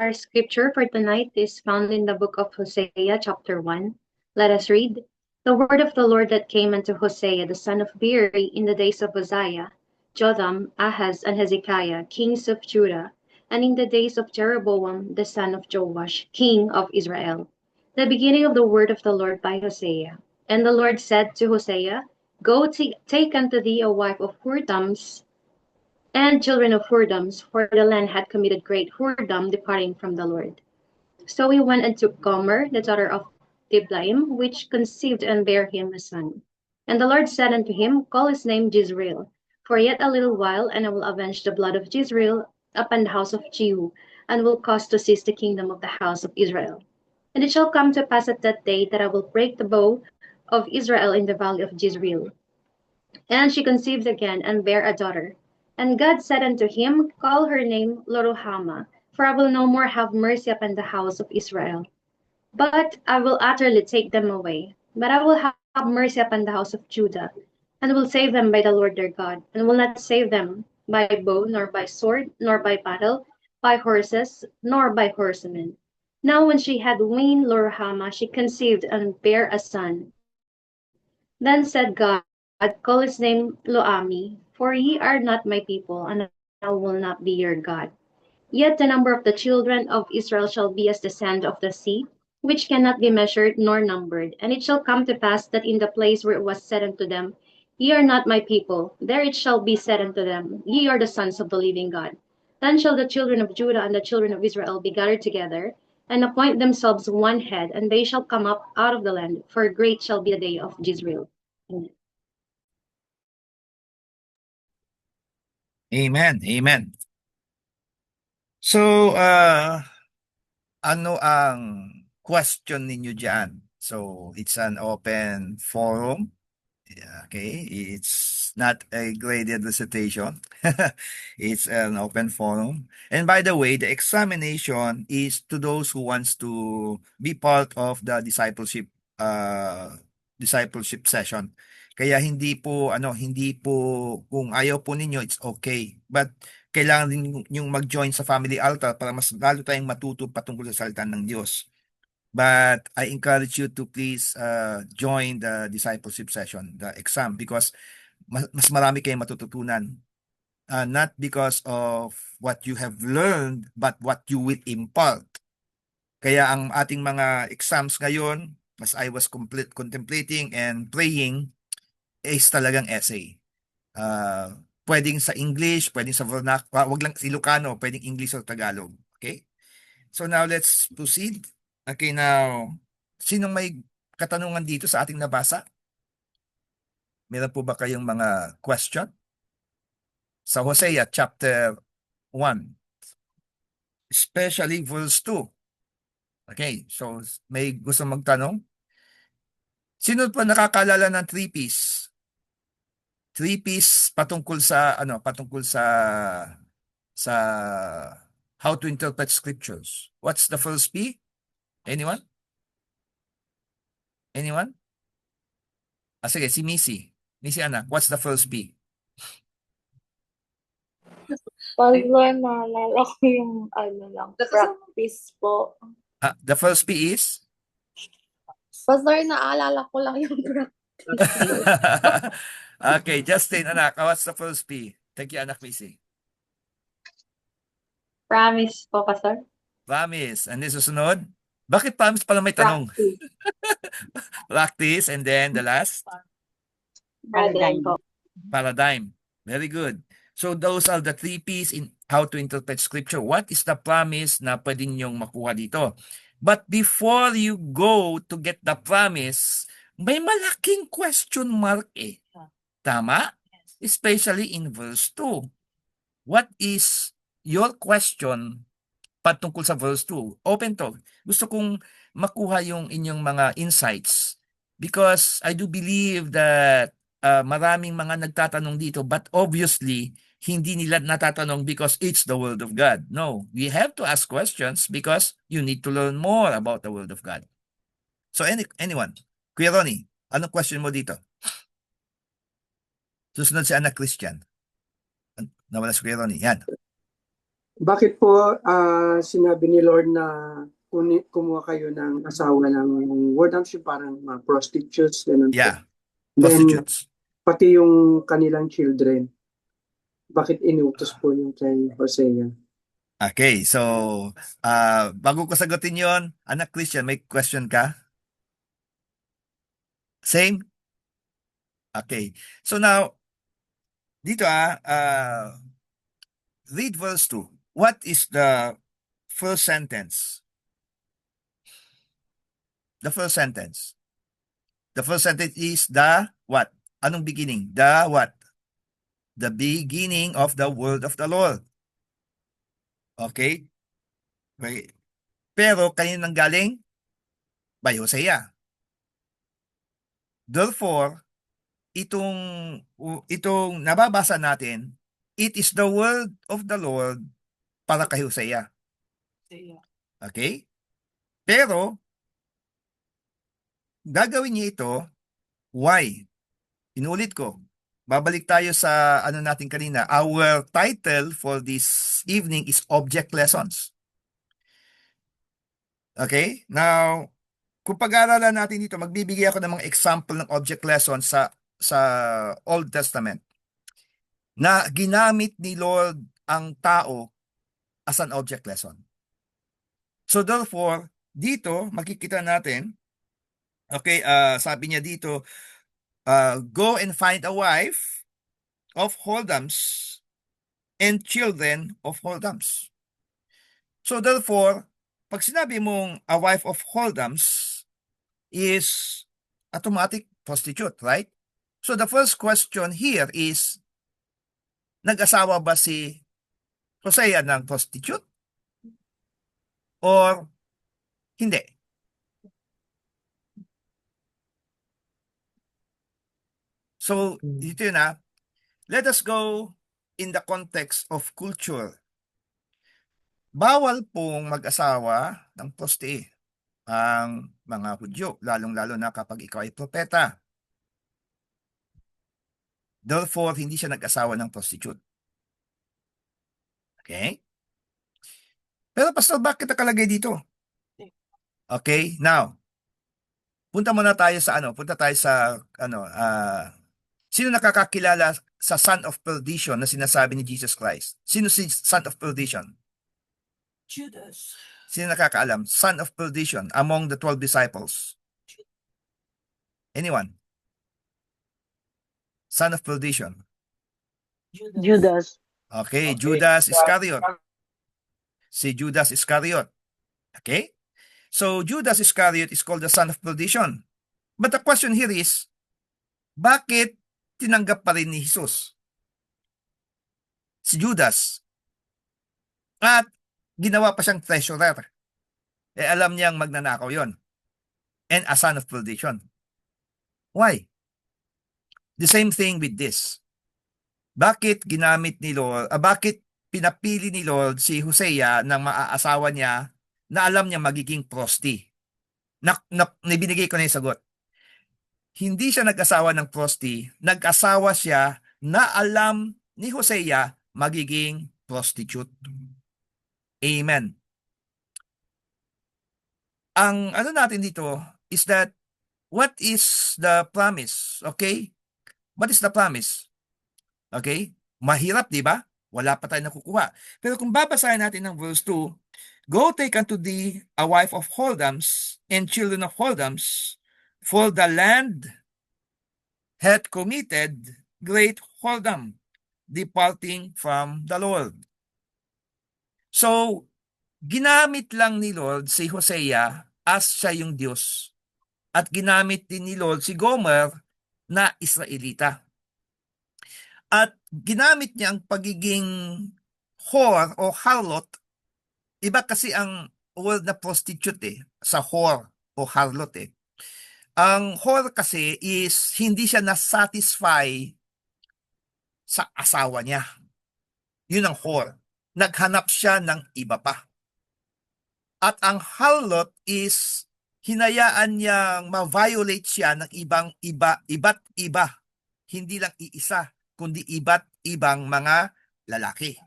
Our scripture for tonight is found in the book of Hosea, chapter 1. Let us read. The word of the Lord that came unto Hosea, the son of Beeri, in the days of Uzziah, Jotham, Ahaz, and Hezekiah, kings of Judah, and in the days of Jeroboam, the son of Joash, king of Israel. The beginning of the word of the Lord by Hosea. And the Lord said to Hosea, Go take unto thee a wife of whoredoms and children of whoredoms, for the land had committed great whoredom, departing from the Lord. So he went and took Gomer, the daughter of Diblaim, which conceived and bare him a son. And the Lord said unto him, Call his name Jezreel, for yet a little while, and I will avenge the blood of Jezreel upon the house of Jehu, and will cause to cease the kingdom of the house of Israel. And it shall come to pass at that day that I will break the bow of Israel in the valley of Jezreel. And she conceived again, and bare a daughter. And God said unto him, Call her name Loruhamah, for I will no more have mercy upon the house of Israel. But I will utterly take them away. But I will have mercy upon the house of Judah, and will save them by the Lord their God, and will not save them by bow, nor by sword, nor by battle, by horses, nor by horsemen. Now when she had weaned Loruhamah, she conceived and bare a son. Then said God, Call his name Loami, for ye are not my people, and I will not be your God. Yet the number of the children of Israel shall be as the sand of the sea, which cannot be measured nor numbered. And it shall come to pass that in the place where it was said unto them, Ye are not my people, there it shall be said unto them, Ye are the sons of the living God. Then shall the children of Judah and the children of Israel be gathered together, and appoint themselves one head, and they shall come up out of the land, for great shall be the day of Jezreel. Amen. Amen. Amen. So, ano ang question ninyo dyan? So, it's an open forum. Okay, it's not a graded recitation. It's an open forum. And by the way, the examination is to those who wants to be part of the discipleship session. Kaya hindi po kung ayaw po ninyo, it's okay. But kailangan din yung mag-join sa family altar para mas lalo tayong matuto patungkol sa salita ng Diyos. But I encourage you to please join the discipleship session, the exam, because mas marami kayong matututunan. Not because of what you have learned, but what you will impart. Kaya ang ating mga exams ngayon, as I was contemplating and praying, is talagang essay. Pwedeng sa English, pwedeng sa vernacular, wag lang Ilocano, pwedeng English or Tagalog. Okay? So now let's proceed. Okay, now, sinong may katanungan dito sa ating nabasa? Meron po ba kayong mga question? Sa Hosea chapter 1, especially verse 2. Okay, so may gusto magtanong? Sino pa nakakalala ng three-piece? Three-piece patungkol sa sa how to interpret scriptures. What's the first P? Anyone? Anyone? Sige, si Missy. Missy anak, what's the first P? Pastor, naalala ko yung practice po. The first P is? Pastor, naalala ko lang yung practice. Okay, Justin, anak, what's the first P? Thank you, anak Missy. Promise po, Pastor. Promise. And then susunod? Bakit promise pala may tanong? Practice. And then the last? Paradigm po. Paradigm. Very good. So those are the three P's in how to interpret scripture. What is the promise na pwede niyong makuha dito? But before you go to get the promise, may malaking question mark eh. Tama? Especially in verse 2. What is your question patungkol sa verse 2? Open to. Gusto kong makuha yung inyong mga insights because I do believe that maraming mga nagtatanong dito, but obviously hindi nila natatanong because it's the Word of God. No, we have to ask questions because you need to learn more about the Word of God. So anyone? Kuya Ronnie, anong question mo dito? Susunod si Anak Christian. Nawala si Kuya Ronnie. Yan. Bakit po sinabi ni Lord na kumuha kayo ng asawa ng wardens, yung parang mga prostitutes, ganun po. Yeah, Then, prostitutes. pati yung kanilang children, bakit inutos po yung kay Hosea? Okay, so bago ko sagutin yon, anak Christian, may question ka? Same? Okay. So now, dito read verse 2. What is the first sentence? The first sentence. The first sentence is the what? Anong beginning? The what? The beginning of the word of the Lord. Okay? Okay. Pero kanino nang galing? By Hosea. Therefore, itong nababasa natin, it is the word of the Lord para kay Hosea. Okay? Pero, gagawin niya ito, why? Inulit ko. Babalik tayo sa ano natin kanina. Our title for this evening is Object Lessons. Okay? Now, kung pag-aaralan natin dito, magbibigay ako ng mga example ng object lessons sa Old Testament na ginamit ni Lord ang tao as an object lesson. So therefore, dito makikita natin, okay, sabi niya dito, go and find a wife of whoredoms and children of whoredoms. So therefore, pag sinabi mong a wife of whoredoms is automatic prostitute, right? So the first question here is, nag-asawa ba si Hosea ng prostitute? Or hindi? So, dito yun let us go in the context of culture. Bawal pong mag-asawa ng prosti ang mga Hudyo, lalong-lalo na kapag ikaw ay propeta. Therefore, hindi siya nag-asawa ng prostitute. Okay? Pero Pastor, bakit nakalagay dito? Okay, now, punta tayo sa sino nakakakilala sa son of perdition na sinasabi ni Jesus Christ? Sino si son of perdition? Judas. Sino nakakaalam? Son of perdition among the 12 disciples. Anyone? Son of perdition. Judas. Okay, Judas Iscariot. Si Judas Iscariot. Okay? So, Judas Iscariot is called the son of perdition. But the question here is, bakit tinanggap pa rin ni Jesus si Judas? At ginawa pa siyang treasurer. Alam niyang magnanakaw yon. And a son of perdition. Why? The same thing with this. Bakit ginamit ni Lord, bakit pinapili ni Lord si Hosea na maaasawa niya na alam niya magiging prosti? Binigay ko na yung sagot. Hindi siya nag-asawa ng prosti, nag-asawa siya na alam ni Hosea magiging prostitute. Amen. Ang ano natin dito is that, what is the promise? Okay? What is the promise? Okay? Mahirap, di ba? Wala pa tayo nakukuha. Pero kung babasahin natin ng verse 2, go take unto thee a wife of whoredoms and children of whoredoms, for the land hath committed great whoredom, departing from the Lord. So, ginamit lang ni Lord si Hosea as siya yung Diyos. At ginamit din ni Lord si Gomer na Israelita. At ginamit niya ang pagiging whore o harlot. Iba kasi ang word na prostitute sa whore o harlot Ang whore kasi is hindi siya na-satisfy sa asawa niya. Yun ang whore. Naghanap siya ng iba pa. At ang harlot is hinayaan niyang ma-violate siya ng iba't iba. Hindi lang iisa, kundi iba't ibang mga lalaki.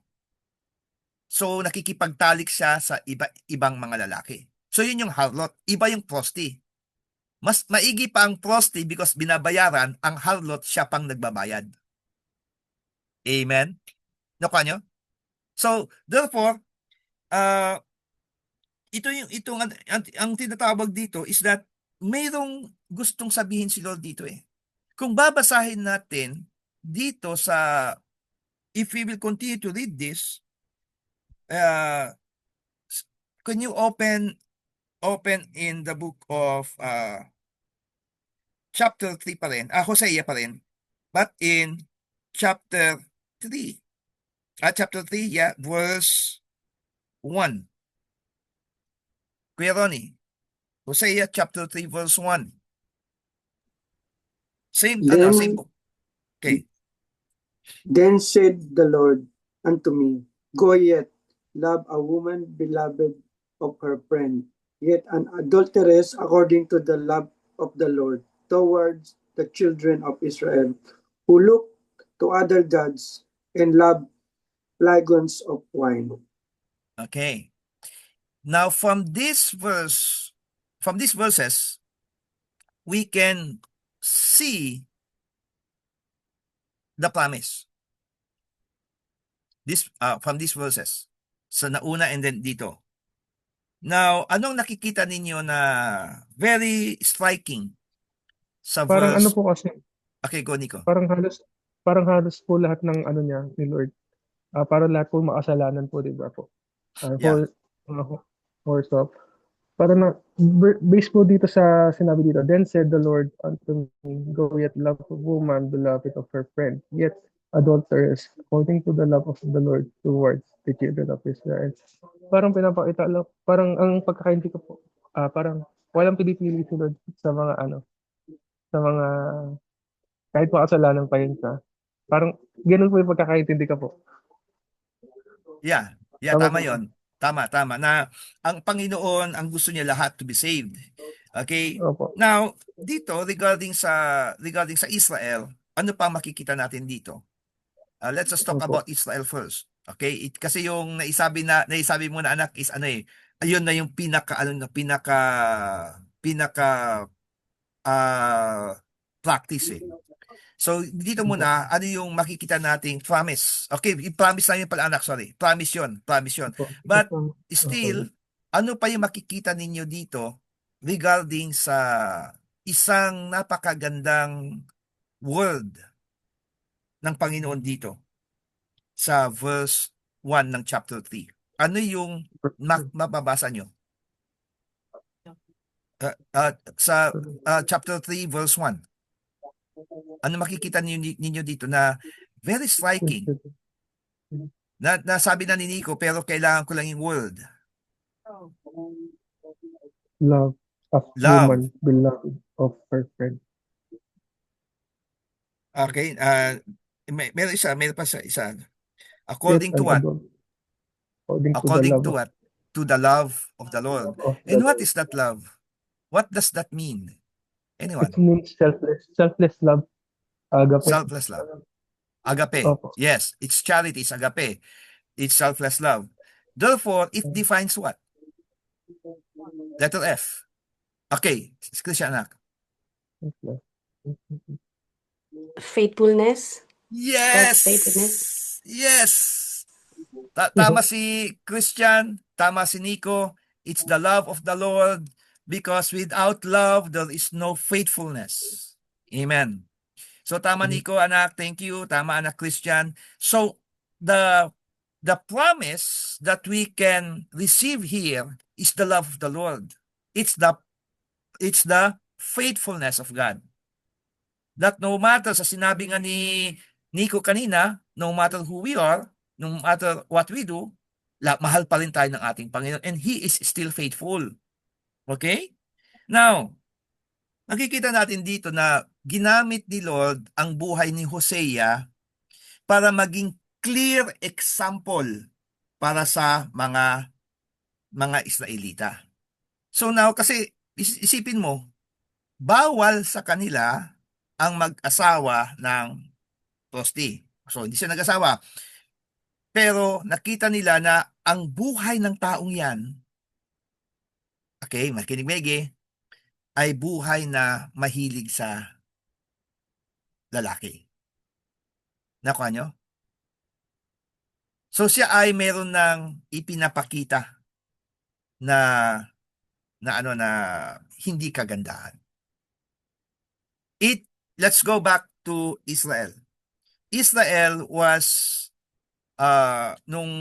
So, nakikipagtalik siya sa ibang mga lalaki. So, yun yung harlot. Iba yung prosti. Mas maigi pa ang prosti because binabayaran, ang harlot siya pang nagbabayad. Amen? Nakuha nyo? So, therefore, ang tinatawag dito is that mayroong gustong sabihin si Lord dito eh. Kung babasahin natin dito sa, if we will continue to read this, can you open in the book of chapter 3 pa rin, Hosea pa rin, but in chapter 3, yeah, verse 1. Kuya Ronnie, Hosea chapter 3 verse 1. Same book. Okay. Then said the Lord unto me, Go yet, love a woman beloved of her friend, yet an adulteress according to the love of the Lord towards the children of Israel, who look to other gods and love flagons of wine. Okay. Now from these verses, we can see the promise. From these verses. So nauna and then dito. Now, anong nakikita ninyo na very striking sa Parang verse? ano po kasi, Okay, go Nico. parang halos po lahat ng ano niya ni Lord. Parang lahat po makasalanan po, di ba po? Yeah. Horse of. Parang based po dito sa sinabi dito, then said the Lord unto me, Go yet love a woman beloved of her friend, yet adulteress according to the love of the Lord towards the children of Israel. Parang pinapakita lang, parang ang pagkakaintindi ko po, parang walang pinipili si Lord sa mga sa mga kahit makasalanan pa yun sa. Parang ganun po yung pagkakaintindi ko po. Yeah, Tama tama po. yon. Tama. Na ang Panginoon, ang gusto niya lahat to be saved. Okay? Opo. Now, dito, regarding sa Israel, ano pa makikita natin dito? Let's just talk Opo. about Israel first. Okay? Kasi yung naisabi mo na anak is ayun na yung pinaka practice eh. So, dito muna, ano yung makikita nating promise? Okay, promise lang yun pala anak, sorry. Promise yun. Opo. But Opo. still, ano pa yung makikita ninyo dito regarding sa isang napakagandang word ng Panginoon dito sa verse 1 ng chapter 3? Ano yung mababasa nyo? Sa chapter 3 verse 1. Ano makikita ninyo dito na very striking? Nasabi na ni Nico, pero kailangan ko lang yung word. Love of woman beloved of her friend. Okay, meron pa isa. According to what? According to what? To the love of the Lord. And what is that love? What does that mean? Anyone? It means selfless love. Agape. Selfless love. Agape. Opo. Yes, it's charity, it's agape. It's selfless love. Therefore, it defines what? Letter F. Okay, Christian anak. Faithfulness. Yes! God's faithfulness. Yes! Tama si Christian, tama si Nico. It's the love of the Lord, because without love, there is no faithfulness. Amen. So tama Nico, anak, thank you. Tama anak Christian. So the promise that we can receive here is the love of the Lord. It's the faithfulness of God. That no matter, sa sinabi nga ni Nico kanina, no matter who we are, no matter what we do, mahal pa rin tayo ng ating Panginoon, and He is still faithful. Okay? Now, nakikita natin dito na ginamit ni Lord ang buhay ni Hosea para maging clear example para sa mga Israelita. So now, kasi isipin mo, bawal sa kanila ang mag-asawa ng prosti. So hindi siya nag-asawa. Pero nakita nila na ang buhay ng taong yan, okay, makinig-megi, ay buhay na mahilig sa lalaki. Nakuha nyo? So siya ay meron ng ipinapakita na na hindi kagandahan. Let's go back to Israel. Israel was nung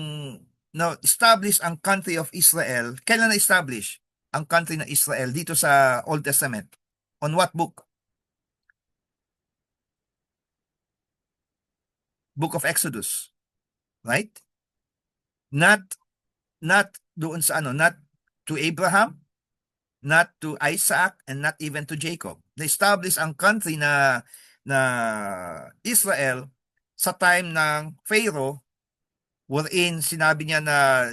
establish ang country of Israel. Kailan na-establish ang country ng Israel dito sa Old Testament? On what book? Book of Exodus. Right? Not doon sa not to Abraham, not to Isaac, and not even to Jacob. Na-establish ang country na Israel sa time ng Pharaoh, wherein sinabi niya na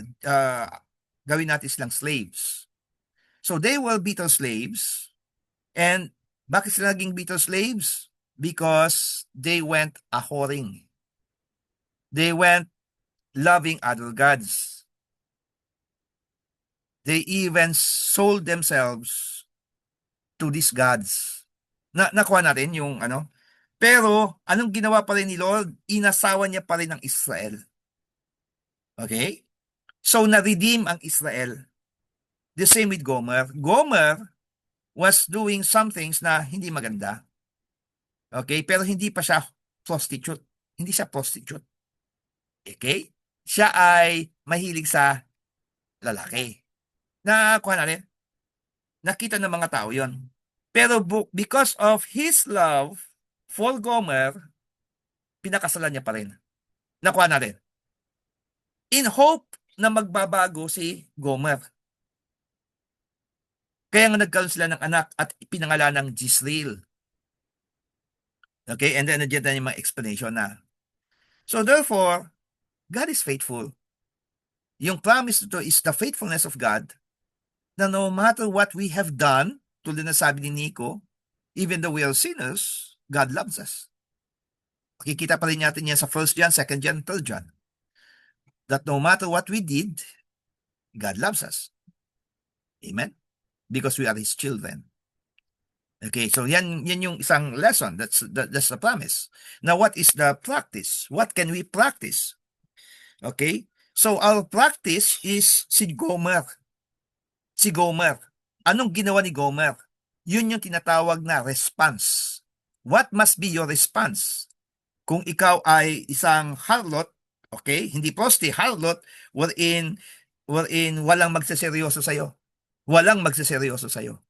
gawin natin silang slaves. So they were bitter slaves. And bakit sila naging bitter slaves? Because they went a-whoring. They went loving other gods. They even sold themselves to these gods. Nakuha natin yung Pero anong ginawa pa rin ni Lord? Inasawa niya pa rin ang Israel. Okay? So na-redeem ang Israel. The same with Gomer. Gomer was doing some things na hindi maganda. Okay? Pero hindi pa siya prostitute. Hindi siya prostitute. Okay? Siya ay mahilig sa lalaki. Nakuha natin? Nakita ng mga tao yon. Pero because of his love for Gomer, pinakasalan niya pa rin. Nakuha natin. In hope na magbabago si Gomer. Kaya nga nagkaroon sila ng anak at pinangalan ng Jezreel. Okay? And then nandiyan na yung mga explanation na. So therefore, God is faithful. Yung promise nito is the faithfulness of God na no matter what we have done, tulad na sabi ni Nico, even though we are sinners, God loves us. Makikita pa rin natin yan sa 1 John, 2 John, 3 John. That no matter what we did, God loves us. Amen? Because we are His children. Okay, so yan yung isang lesson. That's the promise. Now, what is the practice? What can we practice? Okay? So, our practice is si Gomer. Si Gomer. Anong ginawa ni Gomer? Yun yung tinatawag na response. What must be your response? Kung ikaw ay isang harlot, okay, hindi prosti, harlot, wherein walang magseseryoso sa'yo. Walang magseseryoso sa'yo.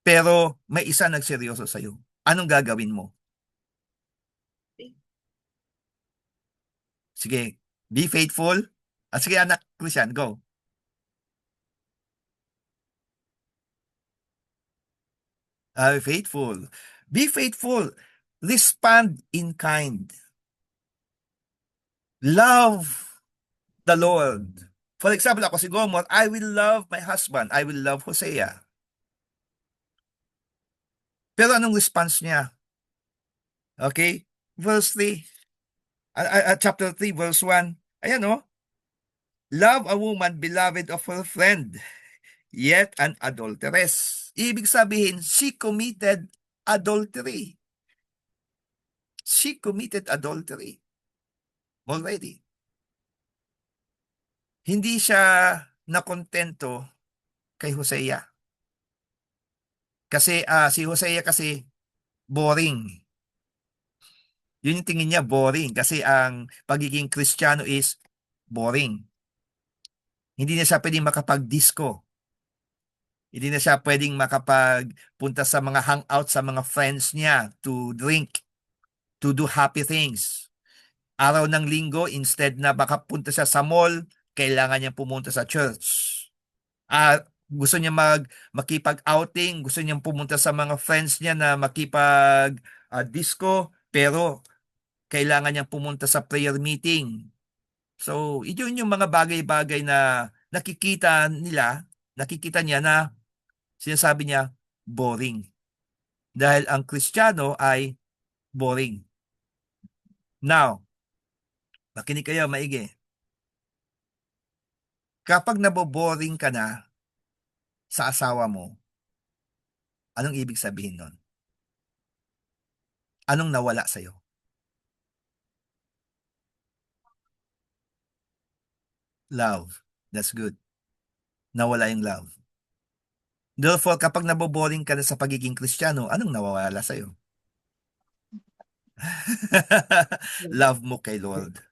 Pero may isa nagseryoso sa'yo. Anong gagawin mo? Sige, be faithful. Sige, anak Christian, go. Faithful. Be faithful. Respond in kind. Love the Lord. For example, ako si Gomer, I will love my husband. I will love Hosea. Pero anong response niya? Okay? Verse 3. Chapter 3, verse 1. Ayan o. Love a woman beloved of her friend, yet an adulteress. Ibig sabihin, she committed adultery. She committed adultery. Already. Hindi siya nakontento kay Hosea. Kasi si Hosea kasi boring. Yun yung tingin niya, boring. Kasi ang pagiging Kristiyano is boring. Hindi na siya pwedeng makapag-disco. Hindi na siya pwedeng makapagpunta sa mga hangout sa mga friends niya to drink, to do happy things. Araw ng linggo, instead na makapunta siya sa mall, kailangan niya pumunta sa church. Gusto niya makipag-outing, gusto niya pumunta sa mga friends niya na makipag-disco, pero kailangan niyang pumunta sa prayer meeting. So, yun yung mga bagay-bagay na nakikita niya na sinasabi niya, boring. Dahil ang Kristiyano ay boring. Now, makinig kayo, maigi. kapag naboboring ka na sa asawa mo, anong ibig sabihin nun? Anong nawala sa'yo? Love. That's good. Nawala yung love. Therefore, kapag naboboring ka na sa pagiging Kristiyano, anong nawawala sa'yo? Love mo kay Lord.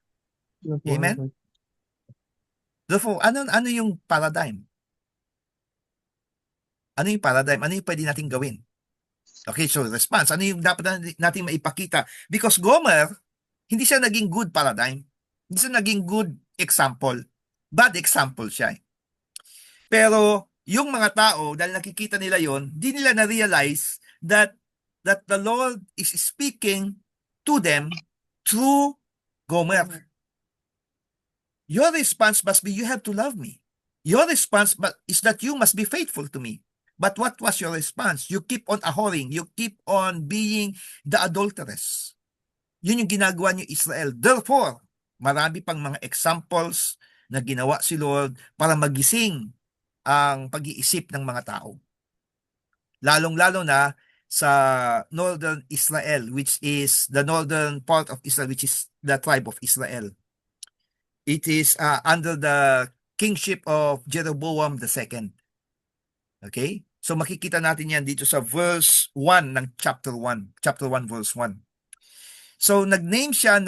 Love mo, Amen? Lord. Therefore, ano yung paradigm? Ano yung paradigm? Ano yung pwede natin gawin? Okay, so response. Ano yung dapat natin maipakita? Because Gomer, hindi siya naging good paradigm. Hindi siya naging good example. Bad example siya. Pero yung mga tao, dahil nakikita nila yon, di nila na-realize that the Lord is speaking to them through Gomer. Your response must be, you have to love me. Your response is that you must be faithful to me. But what was your response? You keep on whoring. You keep on being the adulteress. Yun yung ginagawa niyo Israel. Therefore, marami pang mga examples na ginawa si Lord para magising ang pag-iisip ng mga tao. Lalong-lalo na sa northern Israel, which is the northern part of Israel, which is the tribe of Israel. It is under the kingship of Jeroboam II. Okay? So makikita natin yan dito sa verse 1 ng chapter 1. Chapter 1 verse 1. So nag-name siya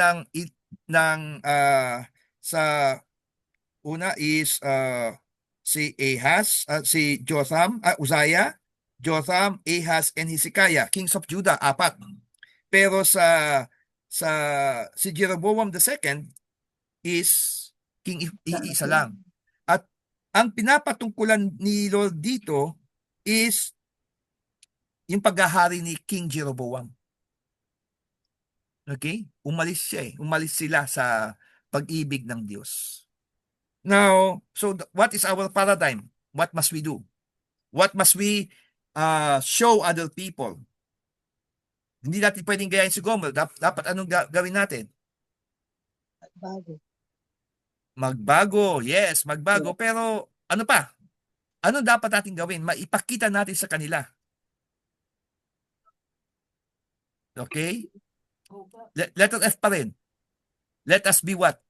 sa una is si Ahaz, si Jotham, Uzziah, Jotham, Ahaz, and Hezekiah, kings of Judah, 4. Pero si Jeroboam II is king isa lang. At ang pinapatungkulan ni Lord dito is yung paghahari ni King Jeroboam. Okay? Umalis siya eh. Umalis sila sa pag-ibig ng Diyos. Now, so what is our paradigm? What must we do? What must we show other people? Hindi natin pwedeng gayahin si Gomer. Dapat anong gawin natin? Magbago. Yes, magbago. Pero ano pa? Ano dapat natin gawin? Maipakita natin sa kanila. Okay? Letter F pa rin. Let us be what?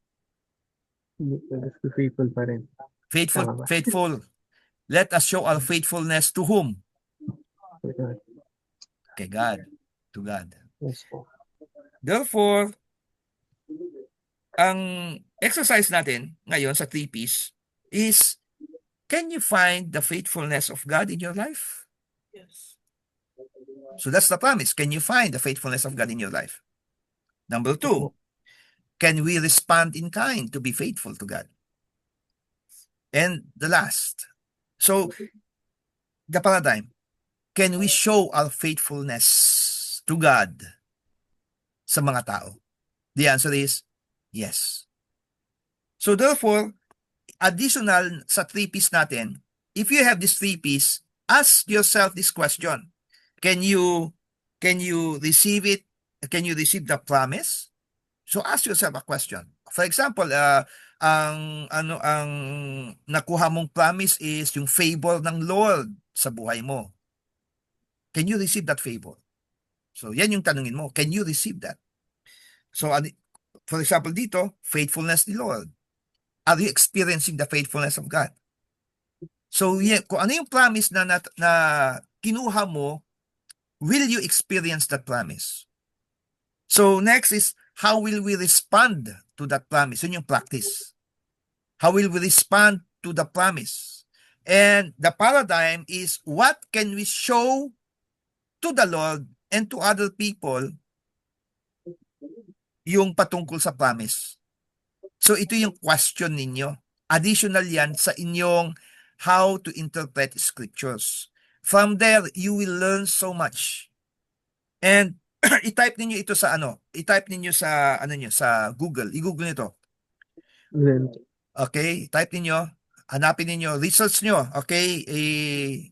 Let us be faithful pa rin. Faithful. Tama ba? Faithful. Let us show our faithfulness to whom? To God. Kay God. To God. Yes po. Therefore, ang exercise natin ngayon sa 3Ps is, can you find the faithfulness of God in your life? Yes. So that's the promise. Can you find the faithfulness of God in your life? Number 2, can we respond in kind to be faithful to God? And the last, so the paradigm, can we show our faithfulness to God sa mga tao? The answer is yes. So therefore, additional sa 3Ps natin, if you have this 3Ps, ask yourself this question. Can you receive it? Can you receive the promise? So ask yourself a question. For example, ang nakuha mong promise is yung favor ng Lord sa buhay mo. Can you receive that favor? So yan yung tanungin mo. Can you receive that? So for example dito, faithfulness ni Lord. Are you experiencing the faithfulness of God? So yeah, kung ano yung promise na kinuha mo, will you experience that promise? So next is, how will we respond to that promise? Yun yung practice. How will we respond to the promise? And the paradigm is, what can we show to the Lord and to other people yung patungkol sa promise? So ito yung question ninyo. Additional yan sa inyong how to interpret scriptures. From there, you will learn so much. And i-type ninyo ito sa i-type ninyo sa sa Google. I-Google nito. Then, Okay, type ninyo, hanapin ninyo, research nyo, okay?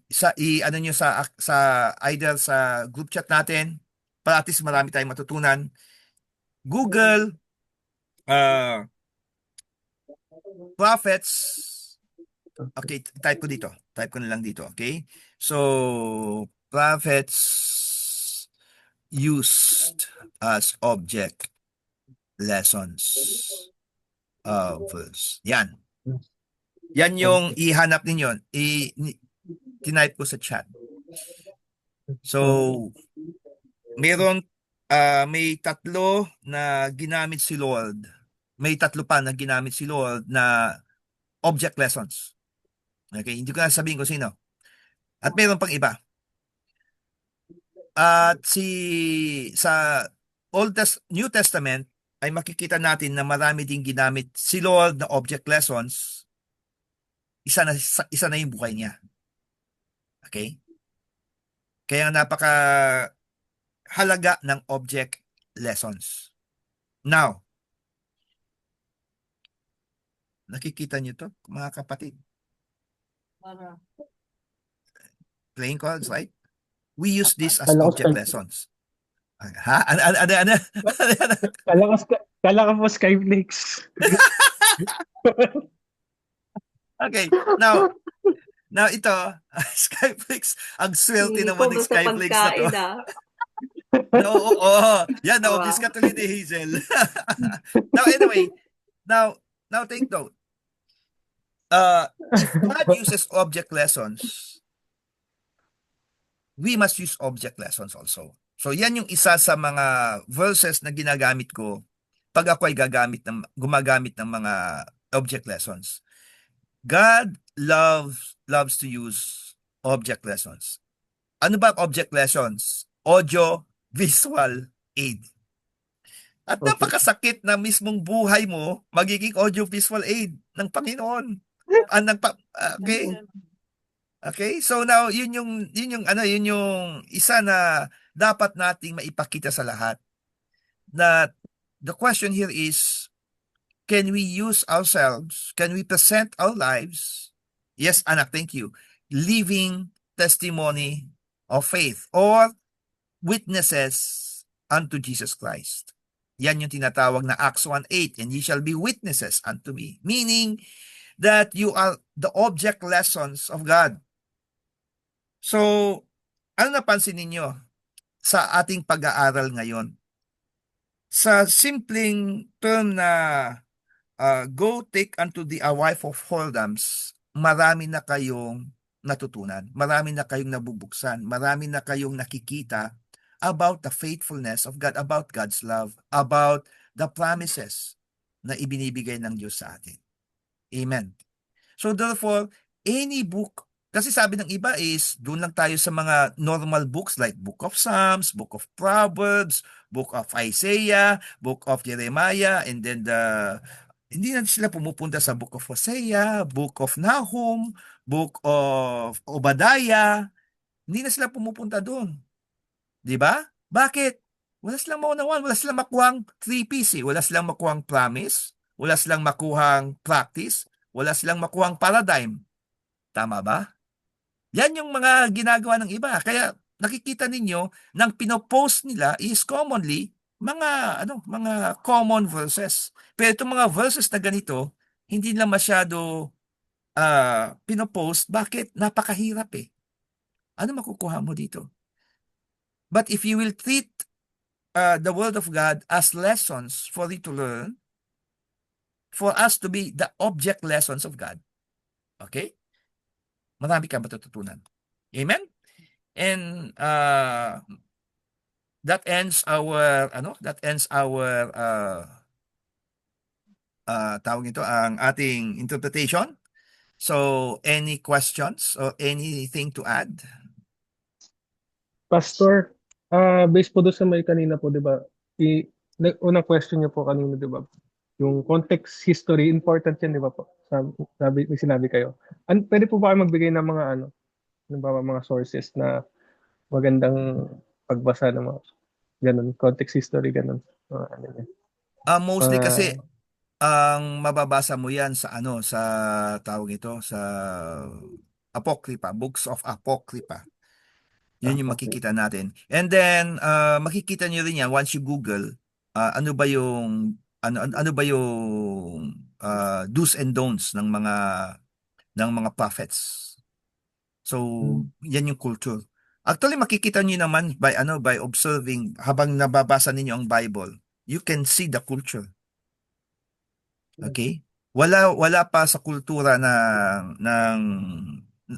Nyo sa either sa group chat natin para at least marami tayong matutunan. Google prophets Okay, type ko dito. Type ko na lang dito, okay? So, prophets used as object lessons of verse. Yan. Yan yung ihanap ninyo. Tinype ko sa chat. So, meron, may tatlo na ginamit si Lord. May tatlo pa na ginamit si Lord na object lessons. Okay, hindi ko na sabihin kung sino. At meron pang iba. At sa New Testament ay makikita natin na marami ding ginamit si Lord na object lessons. Isa na yung buhay niya. Okay? Kaya napaka halaga ng object lessons. Now, nakikita niyo to, mga kapatid. Playing cards, right? We use this as Kala ko object Skype. lessons. Ha? Ano? Kala ko po Skyflix. Okay. Now ito, Skyflix. Ang swerte Hindi naman ko ng basta Skyflix na to. pagkain No, oo. Yan, Wow. na-obvious ka tuloy ni Hazel. Now, anyway, now take note. If God uses object lessons, we must use object lessons also. So, yan yung isa sa mga verses na ginagamit ko pag ako ay gumagamit ng mga object lessons. God loves to use object lessons. Ano ba ang object lessons? Audio visual aid. At Okay. napakasakit na mismong buhay mo magiging audio-visual aid ng Panginoon. Okay? Okay? So now, yun yung isa na dapat nating maipakita sa lahat. Na the question here is, can we use ourselves? Can we present our lives? Yes, anak, thank you. Living testimony of faith or witnesses unto Jesus Christ. Yan yung tinatawag na Acts 1:8, and ye shall be witnesses unto me. Meaning that you are the object lessons of God. So, ano napansin ninyo sa ating pag-aaral ngayon? Sa simpleng term na go take unto thee a wife of whoredoms, marami na kayong natutunan. Marami na kayong nabubuksan. Marami na kayong nakikita about the faithfulness of God, about God's love, about the promises na ibinibigay ng Diyos sa atin. Amen. So therefore, any book, kasi sabi ng iba is, doon lang tayo sa mga normal books like Book of Psalms, Book of Proverbs, Book of Isaiah, Book of Jeremiah, and then hindi na sila pumupunta sa Book of Hosea, Book of Nahum, Book of Obadiah. Hindi na sila pumupunta doon. Di ba? Bakit? Wala silang maunawan, wala silang makuhang 3Ps. Wala silang makuhang promise, wala silang makuhang practice, wala silang makuhang paradigm. Tama ba? Yan yung mga ginagawa ng iba. Kaya nakikita ninyo, nang pinopost nila is commonly mga common verses. Pero itong mga verses na ganito, hindi nila masyado pinopost. Bakit? Napakahirap eh. Ano makukuha mo dito? But if you will treat the Word of God as lessons for you to learn, for us to be the object lessons of God, okay? Marami kang matututunan. Amen? And that ends our tawag ito, ang ating interpretation. So, any questions or anything to add? Pastor, based po doon sa may kanina po, di ba? Unang question niyo po kanina, di ba? Yung context history, important yan, di ba po? May sinabi kayo. Pwede po ba kayo magbigay ng mga mga sources na magandang pagbasa ng mga ganun, context history, ganun. Mostly kasi ang mababasa mo yan sa tawag ito, sa Apocrypha, books of Apocrypha. Yun yung makikita natin. And then makikita niyo rin yan once you Google ano ba yung do's and don'ts ng ng mga prophets. So, yan yung culture. Actually, makikita niyo naman by observing habang nababasa ninyo ang Bible, you can see the culture. Okay? Wala pa sa kultura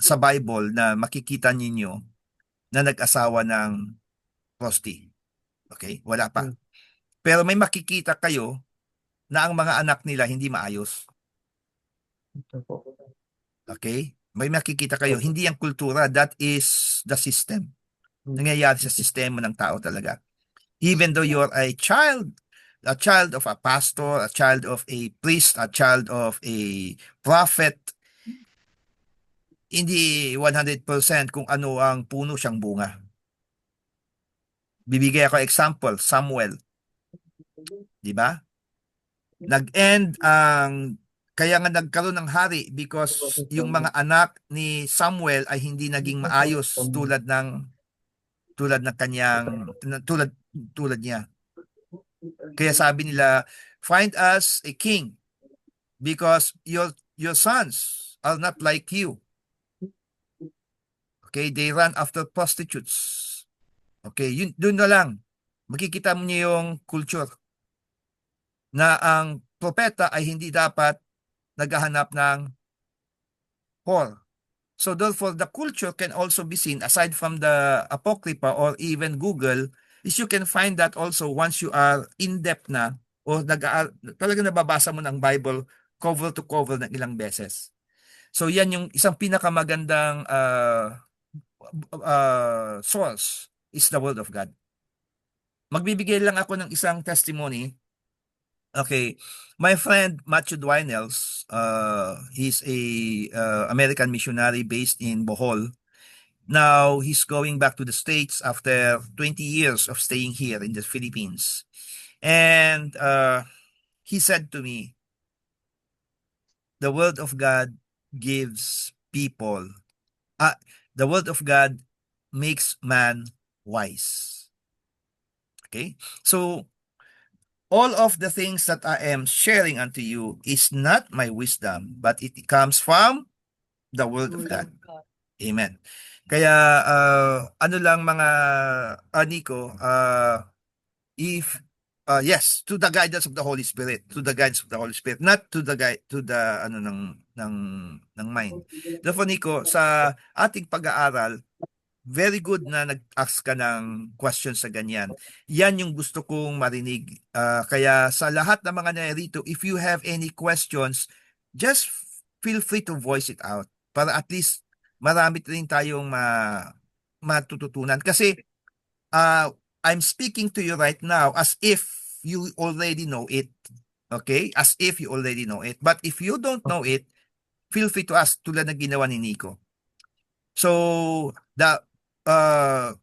sa Bible na makikita ninyo na nag-asawa ng prosti. Okay? Wala pa. Pero may makikita kayo na ang mga anak nila hindi maayos. Okay? May makikita kayo. Hindi ang kultura. That is the system. Nangyayari sa sistema ng tao talaga. Even though you're a child of a pastor, a child of a priest, a child of a prophet, hindi 100% kung ano ang puno siyang bunga. Bibigay ako example, Samuel. Di ba? Kaya nga nagkaroon ng hari because yung mga anak ni Samuel ay hindi naging maayos tulad niya. Kaya sabi nila, find us a king because your sons are not like you. Okay, they run after prostitutes. Okay, yun doon na lang. Makikita mo niyo yung culture na ang propeta ay hindi dapat naghahanap ng whore. So therefore, the culture can also be seen aside from the Apocrypha or even Google, is you can find that also once you are in-depth na o talaga nababasa mo ng Bible cover to cover ng ilang beses. So yan yung isang pinakamagandang source is the Word of God. Magbibigay lang ako ng isang testimony. Okay, my friend Matthew Dwinels, he's a American missionary based in Bohol. Now he's going back to the States after 20 years of staying here in the Philippines. And he said to me, the Word of God gives people, the Word of God makes man wise. Okay, so all of the things that I am sharing unto you is not my wisdom, but it comes from the Word of God. Amen. Kaya ano lang mga Nico, yes, to the guidance of the Holy Spirit, not to the ng mind. Therefore Nico, sa ating pag-aaral, very good na nag-ask ka ng questions sa ganyan. Yan yung gusto kong marinig. Kaya sa lahat ng mga narito, if you have any questions, just feel free to voice it out para at least marami rin tayong matututunan. Kasi I'm speaking to you right now as if you already know it. Okay? As if you already know it. But if you don't know it, feel free to ask tulad ng ginawa ni Nico. So,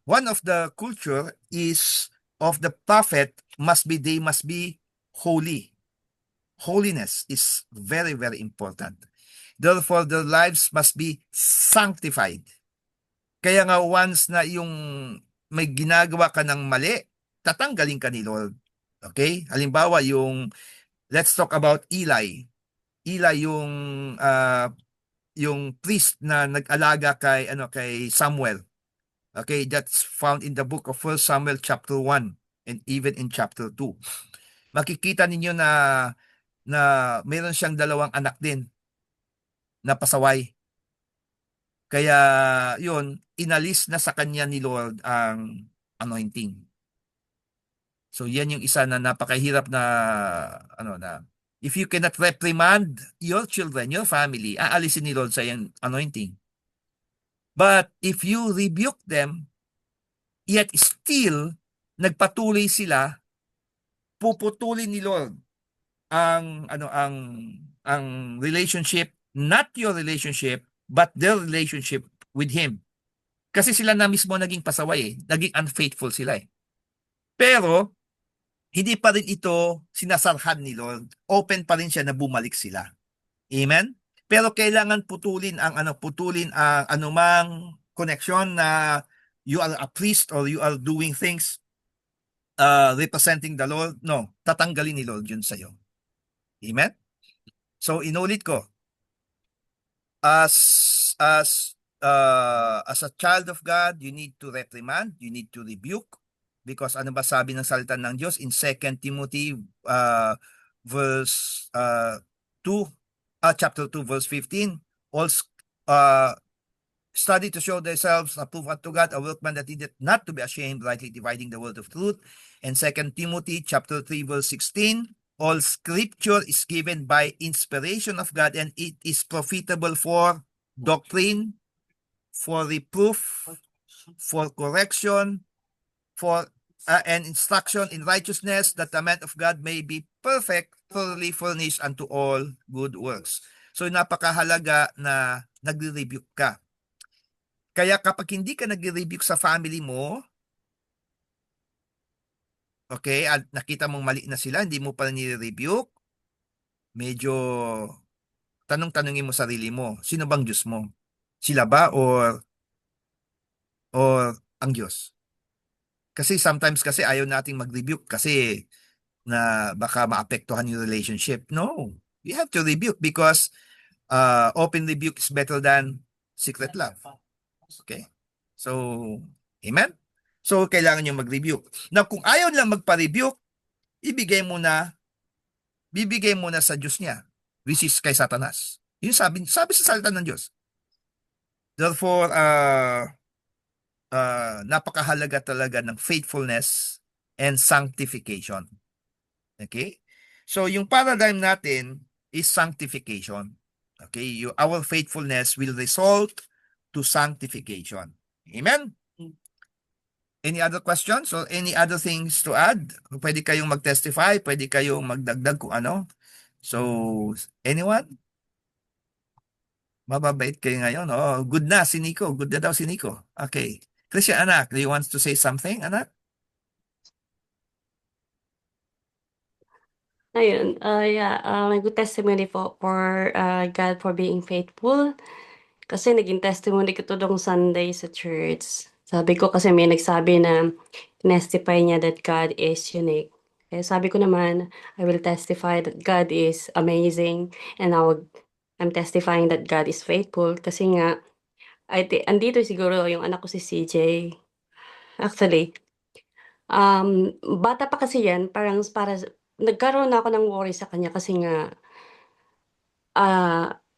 one of the culture is of the prophet they must be holy. Holiness is very, very important. Therefore, their lives must be sanctified. Kaya nga once na yung may ginagawa ka ng mali, tatanggalin ka ni Lord. Okay? Halimbawa, let's talk about Eli. Eli yung priest na nag-alaga kay Samuel. Okay, that's found in the book of 1 Samuel chapter 1 and even in chapter 2. Makikita ninyo na mayroon siyang 2 anak din na pasaway. Kaya yun, inalis na sa kanya ni Lord ang anointing. So yan yung isa na napakahirap na if you cannot reprimand your children, your family, aalisin ni Lord sa yung anointing. But if you rebuke them, yet still nagpatuloy sila, puputulin ni Lord ang relationship, not your relationship, but their relationship with Him. Kasi sila na mismo naging pasaway, naging unfaithful sila. Pero hindi pa rin ito sinasarhan ni Lord. Open pa rin siya na bumalik sila. Amen? Pero kailangan putulin ang anumang connection na you are a priest or you are doing things representing the Lord. No, tatanggalin ni Lord yun sa'yo. Amen? So, inulit ko. as a child of God, you need to reprimand, you need to rebuke, because ano ba sabi ng salita ng Diyos in 2 Timothy verse 2 chapter 2 verse 15, also study to show themselves approved unto God, a workman that needeth not to be ashamed, rightly dividing the word of truth. And 2 Timothy chapter 3 verse 16, all scripture is given by inspiration of God, and it is profitable for doctrine, for reproof, for correction, for and instruction in righteousness, that the man of God may be perfect, thoroughly furnished unto all good works. So napakahalaga na nagre-rebuke ka. Kaya kapag hindi ka nagre-rebuke sa family mo, okay, at nakita mong mali na sila, hindi mo pa nire-rebuke, medyo tanong-tanongin mo sarili mo, sino bang Diyos mo? Sila ba or ang Diyos? Kasi sometimes kasi ayaw nating mag-rebuke kasi na baka maapektuhan yung relationship. No, we have to rebuke because open rebuke is better than secret love. Okay? So, amen? So, kailangan nyo mag-rebuke. Now, kung ayaw lang magpa-rebuke, bibigay mo na sa Diyos niya, which is kay Satanas. Yun sabi sa salita ng Diyos. Therefore, napakahalaga talaga ng faithfulness and sanctification. Okay? So, yung paradigm natin is sanctification. Okay? Our faithfulness will result to sanctification. Amen? Any other questions or any other things to add? Pwede kayong mag-testify, pwede kayong magdagdag kung ano. So, anyone? Mababait kayo ngayon. Oh, good na si Nico. Good na daw si Nico. Okay. Christian, anak, do you want to say something, anak? Ayun, may good testimony po for God for being faithful. Kasi naging testimony ko to nung Sunday sa church. Sabi ko kasi may nagsabi na testify niya that God is unique. Kaya sabi ko naman, I will testify that God is amazing, and I'm testifying that God is faithful kasi nga andito siguro yung anak ko si CJ. Actually, bata pa kasi yan, nagkaroon ako ng worry sa kanya kasi nga,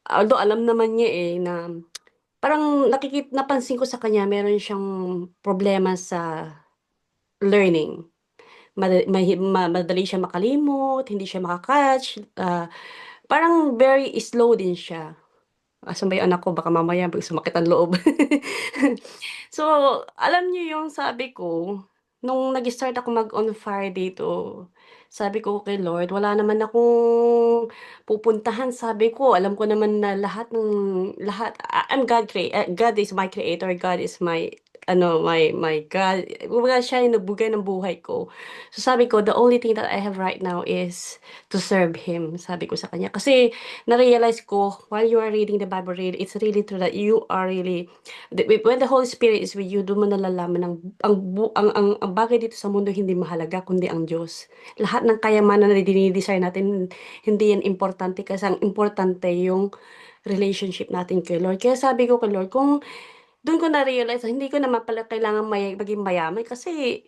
although alam naman niya na parang napansin ko sa kanya meron siyang problema sa learning. Madali siya makalimot, hindi siya makakatch, parang very slow din siya. Asan ba yung anak ko? Baka mamaya sumakit ang loob. So, alam niyo yung sabi ko, nung nag-start ako mag-on fire dito, sabi ko kay Lord, wala naman akong pupuntahan. Sabi ko, alam ko naman na I'm God is my creator, God is my God. Kumbaga siya yung nagbigay ng buhay ko. So sabi ko, the only thing that I have right now is to serve Him. Sabi ko sa kanya. Kasi na-realize ko, while you are reading the Bible, it's really true that you are really, when the Holy Spirit is with you, doon mo nalalaman ang bagay dito sa mundo hindi mahalaga, kundi ang Diyos. Lahat ng kayamanan na dinidesire natin, hindi yan importante kasi ang importante yung relationship natin kay Lord. Kaya sabi ko kay Lord, kung doon ko na-realize na hindi ko naman pala kailangan maging mayaman kasi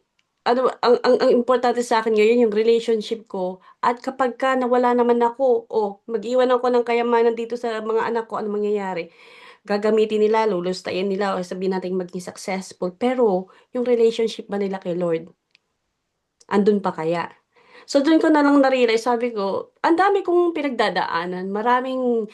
ang importante sa akin ngayon yung relationship ko, at kapagka nawala naman ako o mag-iwan ako ng kayamanan dito sa mga anak ko, ano mangyayari? Gagamitin nila, lulustayin nila, o sabihin natin maging successful, pero yung relationship ba nila kay Lord, andun pa kaya? So doon ko na lang na-realize, sabi ko, ang dami kong pinagdadaanan, maraming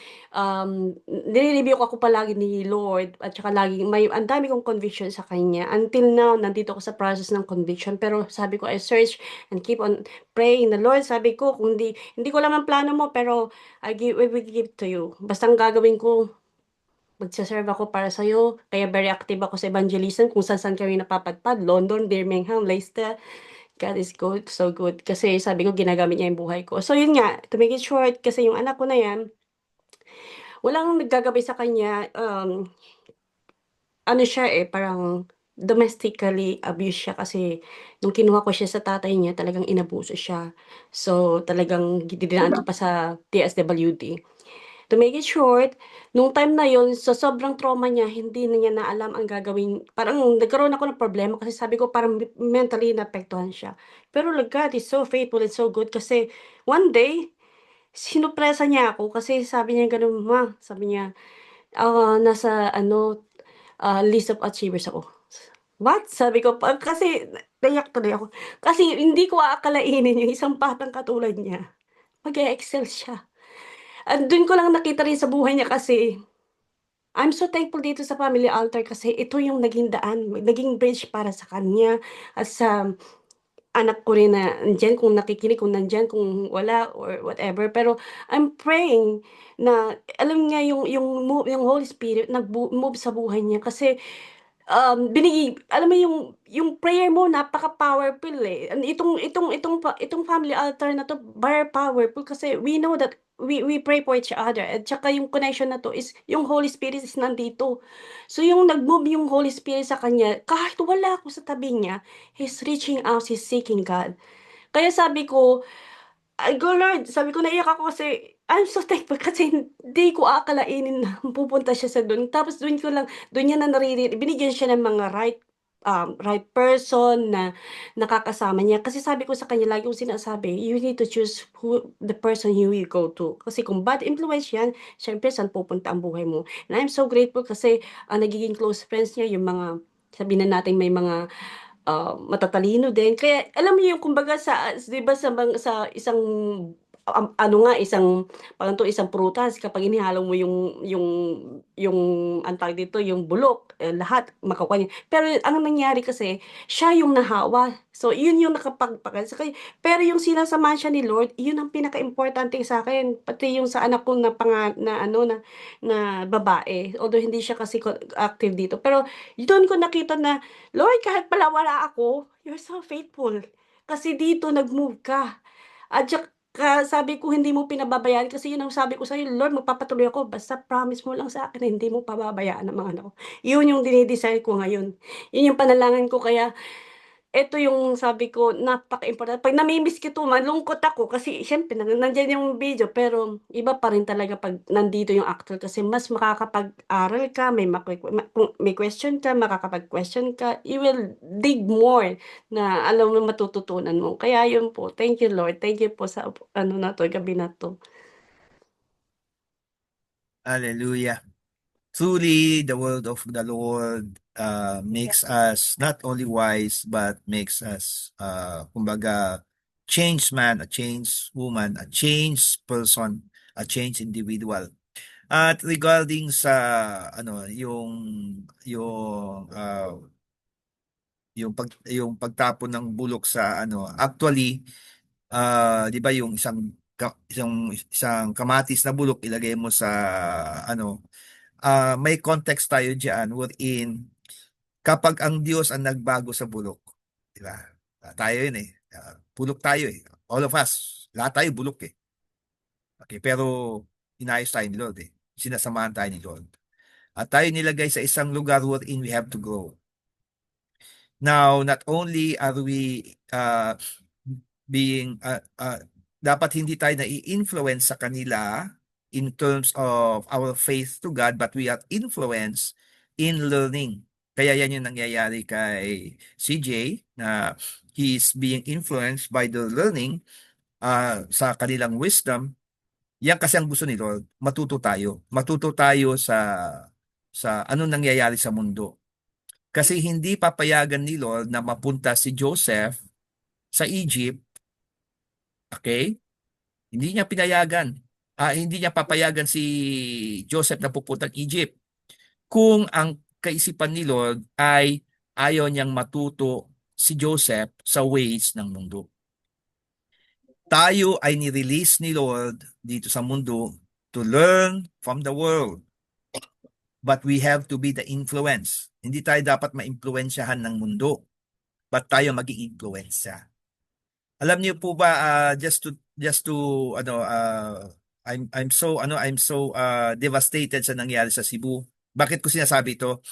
nire-review ako palagi ni Lord, at saka ang dami kong conviction sa Kanya. Until now, nandito ako sa process ng conviction, pero sabi ko, I search and keep on praying. The Lord, sabi ko, kung hindi ko alam ang plano mo, pero we will give to you. Basta ang gagawin ko, magsaserve ako para sa'yo. Kaya very active ako sa evangelism, kung saan kami napapadpad, London, Birmingham, Leicester. God is good, so good. Kasi sabi ko, ginagamit niya yung buhay ko. So yun nga, to make it short, kasi yung anak ko na yan, walang naggagabay sa kanya, ano siya parang domestically abused siya kasi nung kinuha ko siya sa tatay niya, talagang inabuso siya. So talagang dinaan ko pa sa DSWD. To make it short, nung time na yon sa sobrang trauma niya, hindi na niya na alam ang gagawin. Parang nagkaroon ako ng problema kasi sabi ko parang mentally naapektuhan siya. Pero like, God is so faithful and so good kasi one day, sinupresa niya ako kasi sabi niya ganun, ma, sabi niya, nasa list of achievers ako. What? Sabi ko, kasi naiyak tuloy ako. Kasi hindi ko aakalainin yung isang batang katulad niya. Mag-excel siya. At dun ko lang nakita rin sa buhay niya kasi I'm so thankful dito sa Family Altar kasi ito yung naging daan, naging bridge para sa kanya at sa anak ko rin na nandiyan, kung nakikinig, kung nandiyan, kung wala or whatever. Pero I'm praying na alam niya yung Holy Spirit nag-move sa buhay niya kasi alam mo yung prayer mo napaka-powerful eh. Itong family altar na to very powerful kasi we know that we pray for each other at saka yung connection na to is yung Holy Spirit is nandito. So yung nag-move yung Holy Spirit sa kanya, kahit wala ako sa tabi niya, he's reaching out, he's seeking God. Kaya sabi ko, ay go Lord, sabi ko naiyak ako kasi I'm so thankful kasi hindi ko akalainin na pupunta siya sa dun. Tapos dun niya na binigyan siya ng mga right person na nakakasama niya. Kasi sabi ko sa kanya, lagi kong sinasabi, you need to choose the person you will go to. Kasi kung bad influence yan, syempre saan pupunta ang buhay mo. And I'm so grateful kasi nagiging close friends niya, yung mga, sabihin na natin may mga matatalino din. Kaya alam mo yung kumbaga sa 'di ba sa isang isang parang isang prutas kapag inihalo mo yung anong tawag dito, yung bulok, lahat makukuha niya. Pero ang nangyari kasi siya yung nahawa. So yun yung nakapagpakas pero yung sinasamahan siya ni Lord, yun ang pinakaimportante sa akin. Pati yung sa anak ko na na babae. Although hindi siya kasi active dito. Pero doon ko nakita na Lord, kahit pala wala ako, you're so faithful. Kasi dito nag-move ka. At saka sabi ko hindi mo pinababayaan kasi yun ang sabi ko sa'yo, Lord, magpapatuloy ako. Basta promise mo lang sa akin na hindi mo pababayaan ang mga anak ko. Yun yung dinidesire ko ngayon. Yun yung panalangin ko kaya ito yung sabi ko, napaka-importante. Pag nami-miss ko 'to, malungkot ako kasi siyempre nandiyan yung video pero iba pa rin talaga 'pag nandito yung actor kasi mas makakapag-aral ka, kung may question ka, makakapag-question ka, you will dig more na alam mo matututunan mo. Kaya yun po, thank you Lord, thank you po sa na 'to, gabi na 'to. Hallelujah. Truly, the word of the Lord makes us not only wise, but makes us, kumbaga, changed man, a changed woman, a changed person, a changed individual. At regarding sa, yung pagtapon ng bulok sa, actually, 'di ba yung isang kamatis na bulok ilagay mo sa, may context tayo diyan wherein kapag ang Diyos ang nagbago sa bulok, 'di ba? Tayo 'yun eh. Bulok tayo eh. All of us, lahat tayo bulok eh. Okay, pero inayos tayo ni Lord eh. Sinasamahan tayo ni Lord. At tayo nilagay sa isang lugar wherein we have to grow. Now, not only are we dapat hindi tayo na-influence sa kanila in terms of our faith to God, but we are influenced in learning. Kaya yan yung nangyayari kay CJ na he is being influenced by the learning sa kanilang wisdom. Yan kasi ang gusto ni Lord, matuto tayo. Matuto tayo sa anong nangyayari sa mundo. Kasi hindi papayagan ni Lord na mapunta si Joseph sa Egypt. Okay? Hindi niya pinayagan. Hindi niya papayagan si Joseph na pupuntang Egypt. Kung ang kaisipan ni Lord ay ayaw niyang matuto si Joseph sa ways ng mundo. Tayo ay ni-release ni Lord dito sa mundo to learn from the world. But we have to be the influence. Hindi tayo dapat ma-impluwensyahan ng mundo, but tayo maging influensya. Alam niyo po ba just to I'm so devastated sa nangyari sa Cebu. Bakit ko sinasabi ito?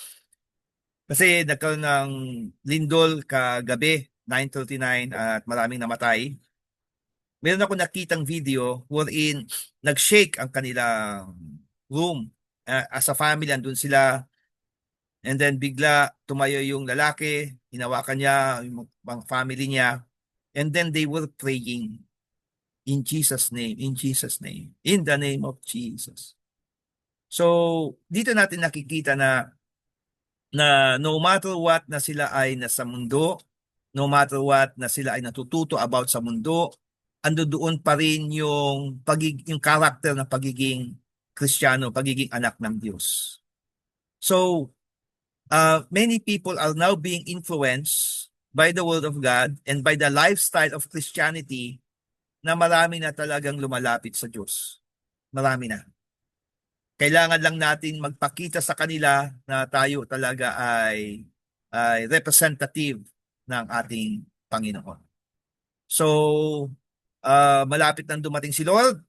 Kasi nagkaroon ng lindol kagabi 9:39 at maraming namatay. Meron ako nakitang video wherein nag-shake ang kanilang room. As a family, andun sila. And then bigla tumayo yung lalaki, hinawakan niya yung mga family niya. And then they were praying in Jesus' name, in Jesus' name, in the name of Jesus. So, dito natin nakikita na no matter what na sila ay nasa mundo, no matter what na sila ay natututo about sa mundo, ando doon pa rin yung yung character ng pagiging Kristiyano, pagiging anak ng Diyos. So, many people are now being influenced by the Word of God and by the lifestyle of Christianity na marami na talagang lumalapit sa Diyos. Marami na. Kailangan lang natin magpakita sa kanila na tayo talaga ay representative ng ating Panginoon. So, malapit nang dumating si Lord.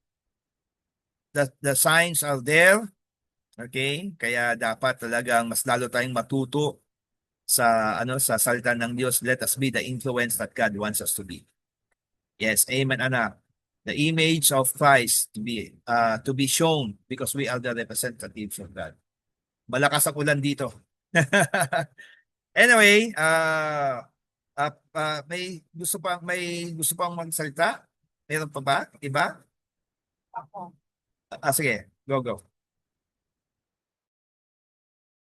The signs are there. Okay? Kaya dapat talagang mas lalo tayong matuto sa sa salita ng Diyos. Let us be the influence that God wants us to be. Yes, amen, anak. The image of Christ to be shown because we are the representatives of God. Malakas ang ulan dito. Anyway, may gusto pang magsalita? Meron pa ba? Iba? Sige, go.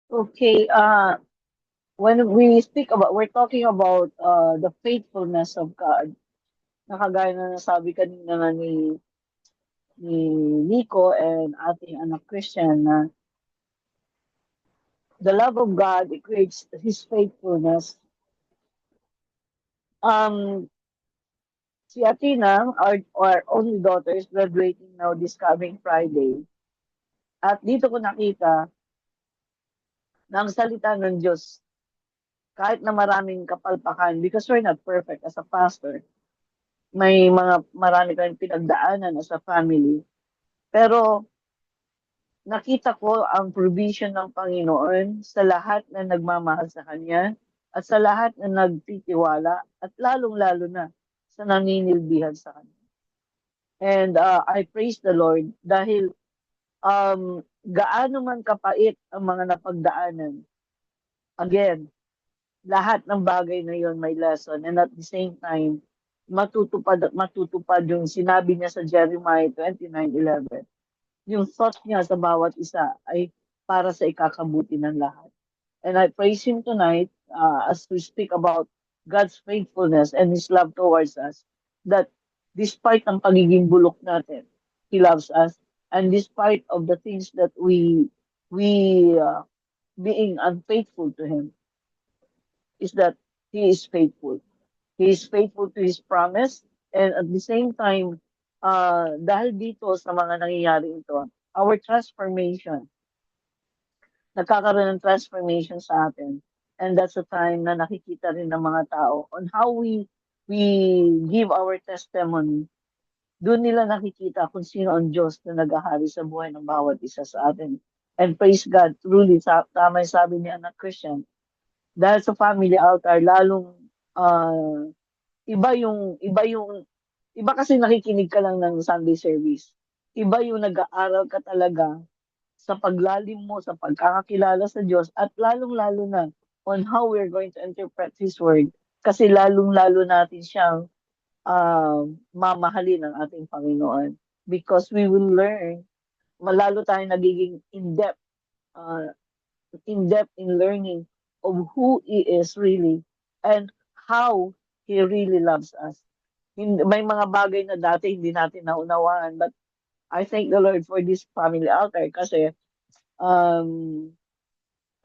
Okay, when we're talking about the faithfulness of God, nakagaya na nasabi kanina na ni Nico and ating anak Christian na the love of God equates His faithfulness. Si Athena, our only daughter, is graduating now this coming Friday. At dito ko nakita na ang salita ng Diyos, kahit na maraming kapalpakan, because we're not perfect as a pastor, may marami kayong pinagdaanan as a family. Pero nakita ko ang provision ng Panginoon sa lahat na nagmamahal sa Kanya at sa lahat na nagtitiwala at lalong-lalo na sa naninilbihan sa Kanya. And I praise the Lord dahil gaano man kapait ang mga napagdaanan. Again, lahat ng bagay na yon may lesson, and at the same time, matutupad yung sinabi niya sa Jeremiah 29:11. Yung thought niya sa bawat isa ay para sa ikakabuti ng lahat. And I praise Him tonight as we speak about God's faithfulness and His love towards us, that despite ang pagiging bulok natin, He loves us. And despite of the things that we being unfaithful to Him, is that He is faithful. He is faithful to His promise, and at the same time, dahil dito sa mga nangyayari ito, our transformation, nagkakaroon ng transformation sa atin. And that's the time na nakikita rin ng mga tao on how we give our testimony. Doon nila nakikita kung sino ang Diyos na naghahari sa buhay ng bawat isa sa atin. And praise God, truly, tama yung sabi ni anak Christian, dahil sa family altar, lalong iba kasi nakikinig ka lang ng Sunday service. Iba yung nag-aaral ka talaga sa paglalim mo, sa pagkakakilala sa Diyos, at lalong-lalo na on how we're going to interpret His Word. Kasi lalong-lalo natin siyang mamahalin ng ating Panginoon. Because we will learn, malalo tayong nagiging in-depth in learning of who He is really and how He really loves us. May mga bagay na dati hindi natin naunawaan, but I thank the Lord for this family altar kasi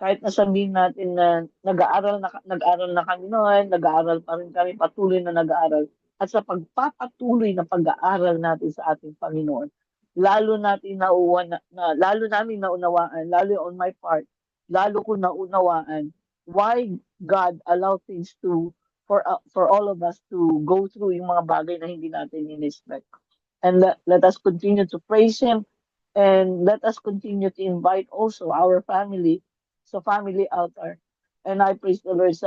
kahit nasabihin natin na nag-aaral na kami noon, nag-aaral pa rin kami, patuloy na nag-aaral. At sa pagpapatuloy na pag-aaral natin sa ating Panginoon, lalo namin naunawaan, lalo on my part, lalo ko naunawaan why God allowed things for all of us to go through yung mga bagay na hindi natin in-expect. And let us continue to praise Him, and let us continue to invite also our family sa family altar. And I praise the Lord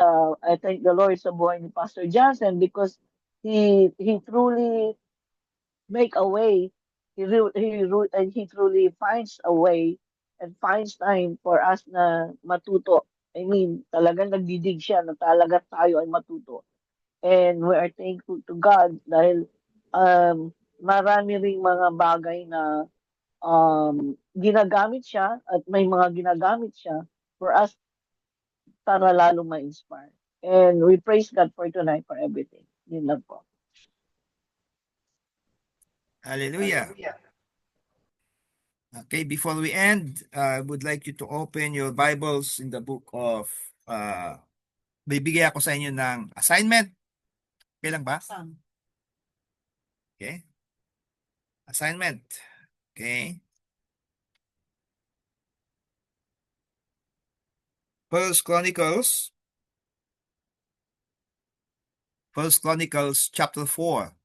I thank the Lord sa buhay ni Pastor Johnson because he truly make a way. He truly finds a way and finds time for us na matuto. I mean, talagang nagdidig siya na talaga tayo ay matuto. And we are thankful to God dahil marami ring mga bagay na ginagamit siya at may mga ginagamit siya for us para lalo ma-inspire. And we praise God for tonight for everything. Yun lang po. Hallelujah. Okay, before we end, I would like you to open your Bibles in the book of, bibigay ako sa inyo ng assignment. Okay lang ba? Okay. Assignment. Okay. First Chronicles chapter 4.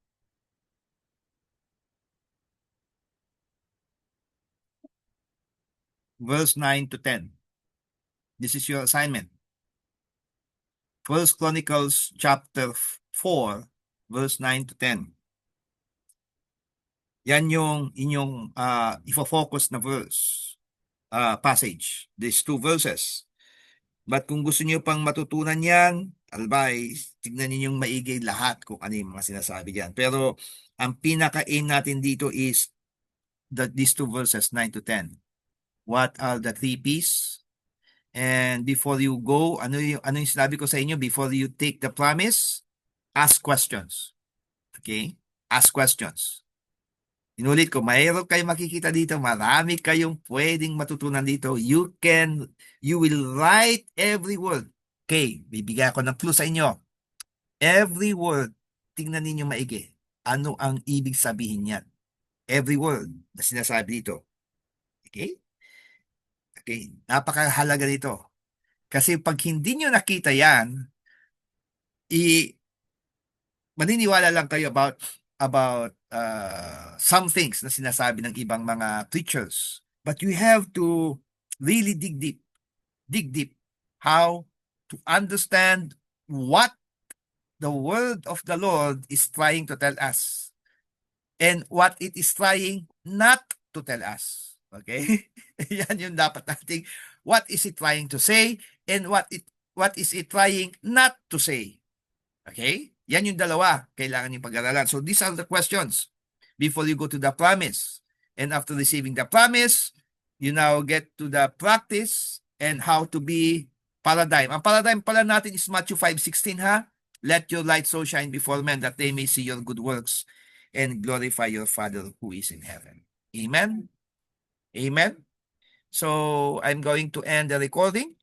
Verse 9 to 10. This is your assignment. First Chronicles chapter 4, verse 9 to 10. Yan yung inyong ifo-focus na verse, passage. These two verses. But kung gusto niyo pang matutunan yan, albay, tignan niyo yung maigi lahat kung ano yung mga sinasabi diyan. Pero ang pinaka-aim natin dito is these two verses, 9 to 10. What are the three P's? And before you go, ano yung sinabi ko sa inyo? Before you take the promise, ask questions. Okay? Ask questions. Inulit ko, mayroon kayong makikita dito, marami kayong pwedeng matutunan dito. You will write every word. Okay, bibigyan ko ng clue sa inyo. Every word, tingnan ninyo maigi. Ano ang ibig sabihin niyan? Every word na sinasabi dito. Okay? Okay, napakahalaga dito. Kasi pag hindi nyo nakita yan, maniniwala lang kayo about some things na sinasabi ng ibang mga preachers. But you have to really dig deep how to understand what the word of the Lord is trying to tell us and what it is trying not to tell us. Okay? Yan yung dapat nating, what is it trying to say and what is it trying not to say. Okay? Yan yung dalawa kailangan yung pag-aralan. So these are the questions before you go to the promise. And after receiving the promise, you now get to the practice and how to be paradigm. Ang paradigm pala natin is Matthew 5:16 ha. Let your light so shine before men that they may see your good works and glorify your Father who is in heaven. Amen? Amen? So I'm going to end the recording.